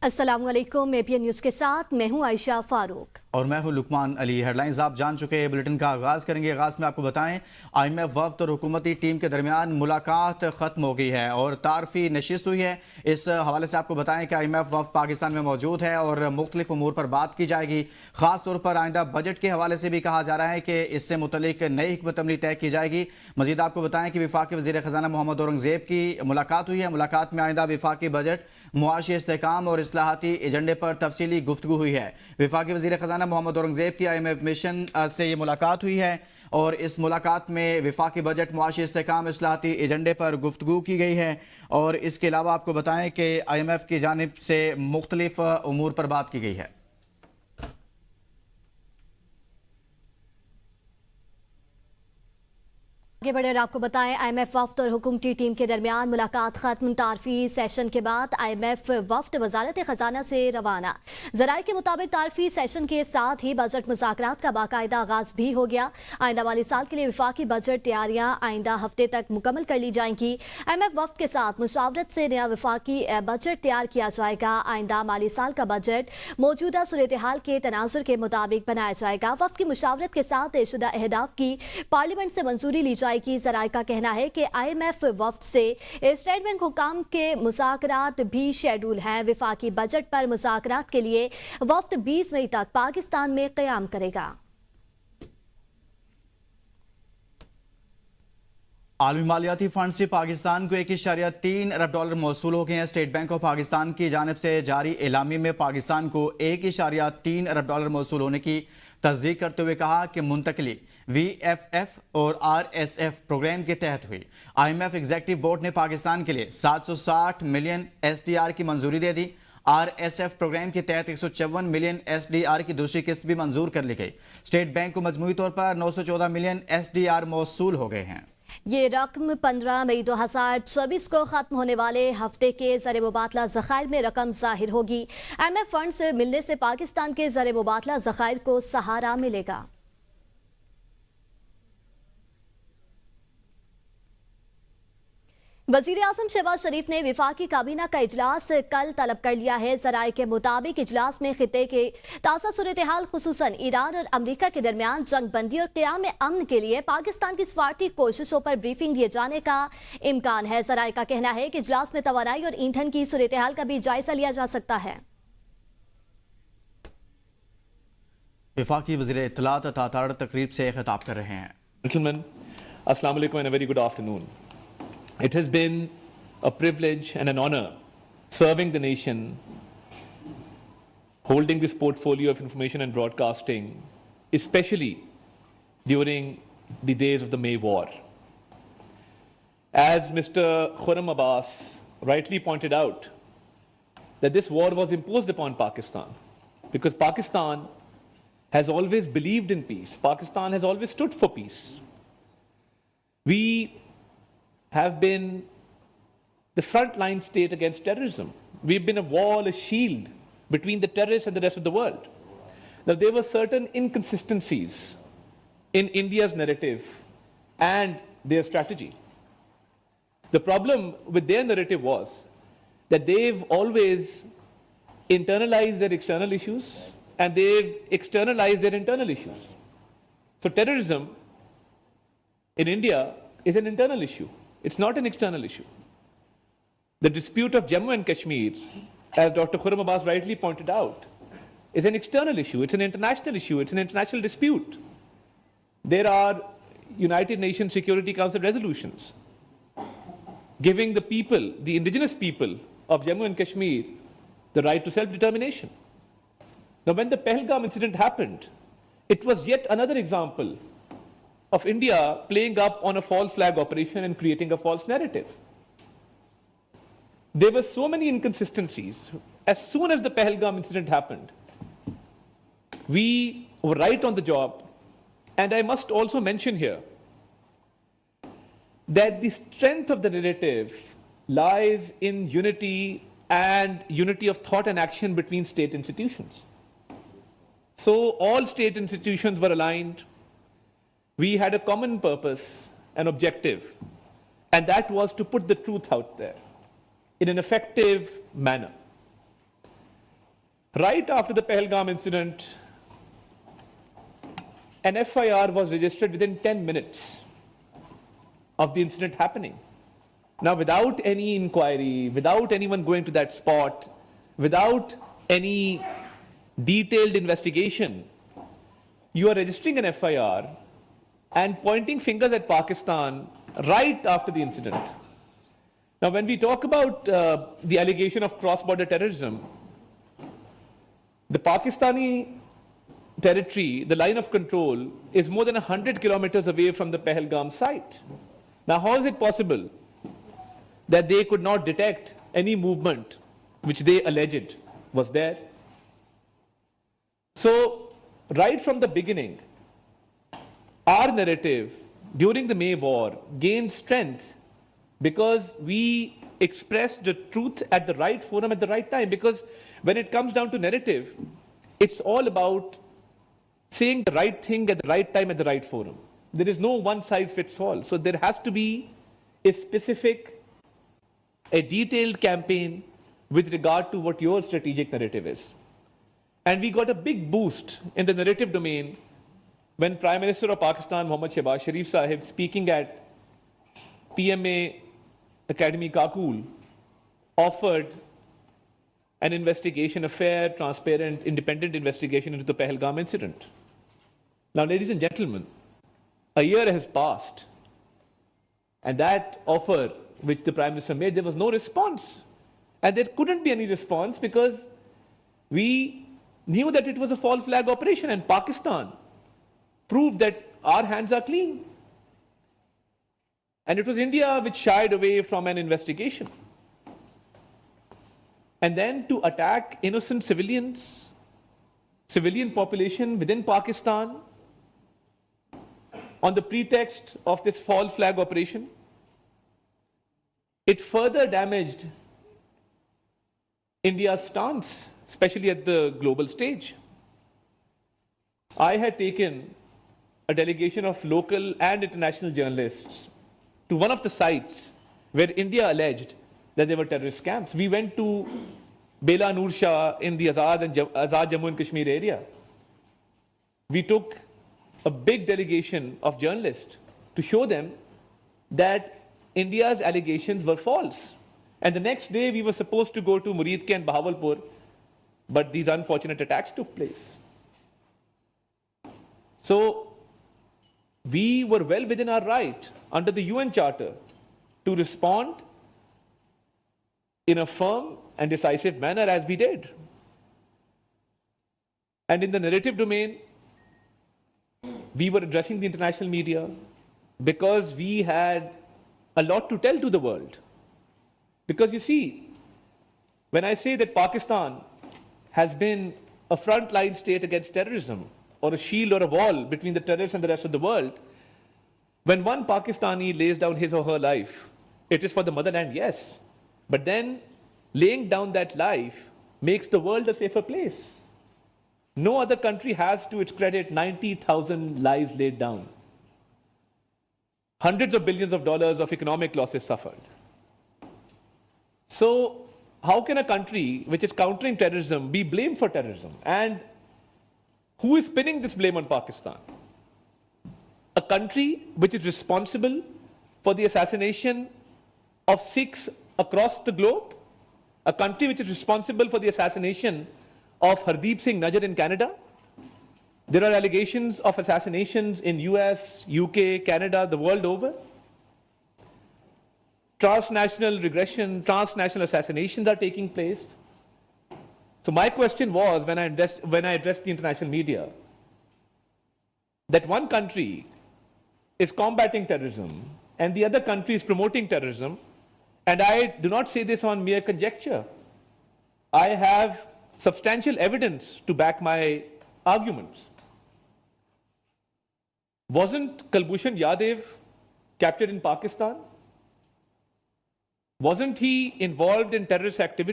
अस्सलामुअलैकुम। ABN news के साथ मैं हूं आयशा फारूक और मैं हूं लुकमान अली। हेडलाइंस आप जान चुके हैं। बुलेटिन का आगाज़ करेंगे। आगाज़ में आपको बताएं, IMF वफ्द और हुकूमती टीम के दरमियान मुलाकात ख़त्म हो गई है और तारफ़ी नशिस्त हुई है। इस हवाले से आपको बताएं कि IMF वफ्द पाकिस्तान में मौजूद है और मुख्तलिफ उमूर पर बात की जाएगी। ख़ास तौर पर आइंदा बजट के हवाले से भी कहा जा रहा है कि इससे मुतल्लिक नई हिकमत अमली तय की जाएगी। मज़ीद आपको बताएं कि वफाकी वज़ीर ख़ज़ाना मोहम्मद औरंगज़ेब की मुलाकात हुई है। मुलाकात में आइंदा वफाकी बजट, मुआशी इस्तेहकाम और इस्लाहाती एजेंडे पर तफसीली गुफ्तगू हुई है। वफाकी वज़ीर ख़ज़ाना मोहम्मद औरंगज़ेब की IMF मिशन से ये मुलाकात हुई है और इस मुलाकात में वफाकी बजट, मुआशी इस्तेहकाम, इस्लाहाती एजेंडे पर गुफ्तगू की गई है। और इसके अलावा आपको बताएं कि IMF की जानिब से मुख्तलिफ उमूर पर बात की गई है। आगे बढ़े और आपको बताएं, IMF वफ्द और हुकूमती टीम के दरमियान मुलाकात खत्म। तारफी सेशन के बाद IMF वफ्द वजारत खजाना से रवाना। जराये के मुताबिक तारफी सेशन के साथ ही बजट मुज़ाकरात का बाकायदा आगाज भी हो गया। आइंदा वाली साल के लिए वफाकी बजट तैयारियां आइंदा हफ्ते तक मुकम्मल कर ली जाएंगी। IMF वफ्द के साथ मुशावरत से नया वफाकी बजट तैयार किया जाएगा। आइंदा माली साल का बजट मौजूदा सूरत हाल के तनाजुर के मुताबिक बनाया जाएगा। वफ्द की मुशावरत के साथ तयशुदा अहदाफ की पार्लियामेंट से मंजूरी ली जाएगी। की जराये का कहना है कि IMF वफ्द से स्टेट बैंक हुकाम के मुज़ाकरात भी शेड्यूल हैं। वफाकी बजट पर मुज़ाकरात के लिए वफ्द 20 मई तक पाकिस्तान में क़याम करेगा। आलमी मालियाती फंड से पाकिस्तान को $1.3 अरब मौसूल हो गए हैं। स्टेट बैंक ऑफ पाकिस्तान की जानिब से जारी एलामी में पाकिस्तान को $1.3 अरब मौसूल होने की तस्दीक करते हुए कहा कि मुंतकली VFF और RSF प्रोग्राम के तहत हुई। IMF एग्जीक्यूटिव बोर्ड ने पाकिस्तान के लिए 760 मिलियन SDR की मंजूरी दे दी। RSF प्रोग्राम के तहत 154 मिलियन SDR की दूसरी किस्त भी मंजूर कर ली गई। स्टेट बैंक को मजमूई तौर पर 914 मिलियन SDR मौसूल हो गए हैं। ये रकम 15 मई 2024 को खत्म होने वाले हफ्ते के ज़र मुबादला ज़खायर में रकम जाहिर होगी। IMF फंड से मिलने से पाकिस्तान के ज़र मुबादला ज़खायर को सहारा मिलेगा। वज़ीर आज़म शहबाज शरीफ ने वफाकी काबीना का इजलास कल तलब कर लिया है। जराये के मुताबिक इजलास में खित्ते के ताज़ा सूरत हाल, खुसूसन ईरान और अमरीका के दरमियान जंग बंदी और क़याम अमन के लिए पाकिस्तान की सफारती कोशिशों पर ब्रीफिंग दिए जाने का इम्कान है। जराये का कहना है कि इजलास में तवानाई और ईंधन की सूरत हाल का भी जायजा लिया जा सकता है। वफाकी वज़ीर इत्तलात ताताड़ तकरीब से खिताब कर रहे हैं। अस्सलाम वालेकुम and a very good afternoon. It has been a privilege and an honor serving the nation, holding this portfolio of information and broadcasting, especially during the days of the May War. As Mr. Khurram Abbas rightly pointed out, that this war was imposed upon Pakistan because Pakistan has always believed in peace. Pakistan has always stood for peace. We have been the frontline state against terrorism. We've been a wall, a shield between the terrorists and the rest of the world. Now, there were certain inconsistencies in India's narrative and their strategy. The problem with their narrative was that they've always internalized their external issues and they've externalized their internal issues. So terrorism in India is an internal issue. It's not an external issue. The dispute of Jammu and Kashmir, as Dr. Khurram Abbas rightly pointed out, is an external issue. It's an international issue. It's an international dispute. There are United Nations Security Council resolutions giving the people, the indigenous people of Jammu and Kashmir, the right to self-determination. Now, when the Pahalgam incident happened, it was yet another example of India playing up on a false flag operation and creating a false narrative. There were so many inconsistencies. As soon as the Pahalgam incident happened, we were right on the job. And I must also mention here that the strength of the narrative lies in unity and unity of thought and action between state institutions. So all state institutions were aligned. We had a common purpose, an objective, and that was to put the truth out there in an effective manner. Right after the Pahalgam incident, an FIR was registered within 10 minutes of the incident happening. Now, without any inquiry, without anyone going to that spot, without any detailed investigation, you are registering an FIR and pointing fingers at Pakistan right after the incident. Now, when we talk about the allegation of cross-border terrorism, the Pakistani territory, the line of control, is more than 100 kilometers away from the Pahalgam site. Now, how is it possible that they could not detect any movement which they alleged was there? So, right from the beginning, our narrative during the May War gained strength because we expressed the truth at the right forum at the right time. Because when it comes down to narrative, it's all about saying the right thing at the right time at the right forum. There is no one size fits all. So there has to be a specific, a detailed campaign with regard to what your strategic narrative is. And we got a big boost in the narrative domain when Prime Minister of Pakistan, Mohammad Shehbaz Sharif Sahib, speaking at PMA Academy Kakul, offered an investigation, a fair, transparent, independent investigation into the Pahalgam incident. Now, ladies and gentlemen, a year has passed, and that offer which the Prime Minister made, there was no response. And there couldn't be any response because we knew that it was a false flag operation, and Pakistan proved that our hands are clean. And it was India which shied away from an investigation. And then to attack innocent civilians, civilian population within Pakistan on the pretext of this false flag operation, it further damaged India's stance, especially at the global stage. I had taken a delegation of local and international journalists to one of the sites where India alleged that there were terrorist camps. We went to Bela Noor Shah in the Azad Jammu and Kashmir area. We took a big delegation of journalists to show them that India's allegations were false. And the next day we were supposed to go to Muridke and Bahawalpur, but these unfortunate attacks took place. So we were well within our right under the UN Charter to respond in a firm and decisive manner as we did. And in the narrative domain, we were addressing the international media because we had a lot to tell to the world. Because you see, when I say that Pakistan has been a frontline state against terrorism, or a shield or a wall between the terrorists and the rest of the world, when one Pakistani lays down his or her life, it is for the motherland, yes. But then laying down that life makes the world a safer place. No other country has to its credit 90,000 lives laid down. Hundreds of billions of dollars of economic losses suffered. So how can a country which is countering terrorism be blamed for terrorism? And who is pinning this blame on Pakistan? A country which is responsible for the assassination of Sikhs across the globe? A country which is responsible for the assassination of Hardeep Singh Najjar in Canada? There are allegations of assassinations in US, UK, Canada, the world over. Transnational regression, transnational assassinations are taking place. So my question was, when I addressed the international media, that one country is combating terrorism and the other country is promoting terrorism, and I do not say this on mere conjecture. I have substantial evidence to back my arguments. Wasn't Kulbhushan Yadav captured in Pakistan? Wasn't he involved in terrorist activity?